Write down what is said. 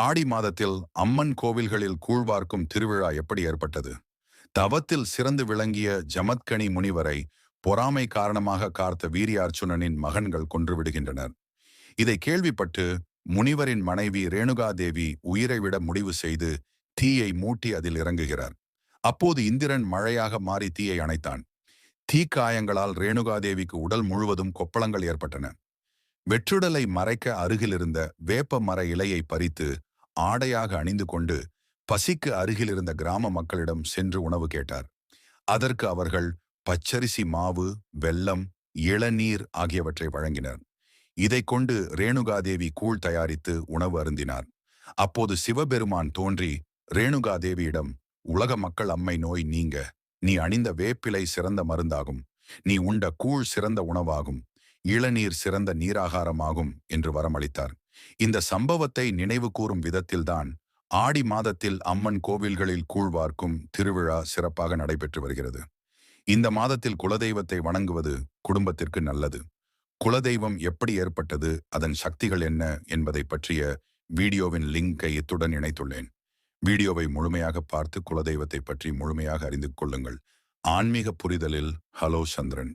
ஆடி மாதத்தில் அம்மன் கோவில்களில் கூழ்வார்க்கும் திருவிழா எப்படி ஏற்பட்டது? தவத்தில் சிறந்து விளங்கிய ஜமத்கனி முனிவரை பொறாமை காரணமாக காத்த வீரியார்ச்சுனனின் மகன்கள் கொன்றுவிடுகின்றனர். இதை கேள்விப்பட்டு முனிவரின் மனைவி ரேணுகாதேவி உயிரை விட முடிவு செய்து தீயை மூட்டி அதில் இறங்குகிறார். அப்போது இந்திரன் மழையாக மாறி தீயை அணைத்தான். தீக்காயங்களால் ரேணுகாதேவிக்கு உடல் முழுவதும் கொப்பளங்கள் ஏற்பட்டன. வெற்றுடலை மறைக்க அருகிலிருந்த வேப்ப மர இலையை பறித்து ஆடையாக அணிந்து கொண்டு பசிக்கு அருகிலிருந்த கிராம மக்களிடம் சென்று உணவு கேட்டார். அதற்கு அவர்கள் பச்சரிசி மாவு, வெல்லம், இளநீர் ஆகியவற்றை வழங்கினர். இதை கொண்டு ரேணுகாதேவி கூழ் தயாரித்து உணவு அருந்தினார். அப்போது சிவபெருமான் தோன்றி ரேணுகாதேவியிடம், உலக மக்கள் அம்மை நோய் நீங்க நீ அணிந்த வேப்பிலை சிறந்த மருந்தாகும், நீ உண்ட கூழ் சிறந்த உணவாகும், இளநீர் சிறந்த நீராகாரமாகும் என்று வரமளித்தார். இந்த சம்பவத்தை நினைவு கூறும் விதத்தில்தான் ஆடி மாதத்தில் அம்மன் கோவில்களில் கூழ்வார்க்கும் திருவிழா சிறப்பாக நடைபெற்று வருகிறது. இந்த மாதத்தில் குலதெய்வத்தை வணங்குவது குடும்பத்திற்கு நல்லது. குலதெய்வம் எப்படி ஏற்பட்டது, அதன் சக்திகள் என்ன என்பதை பற்றிய வீடியோவின் லிங்கை இத்துடன் இணைத்துள்ளேன். வீடியோவை முழுமையாக பார்த்து குலதெய்வத்தை பற்றி முழுமையாக அறிந்து கொள்ளுங்கள். ஆன்மீக புரிதலில் ஹலோ சந்திரன்.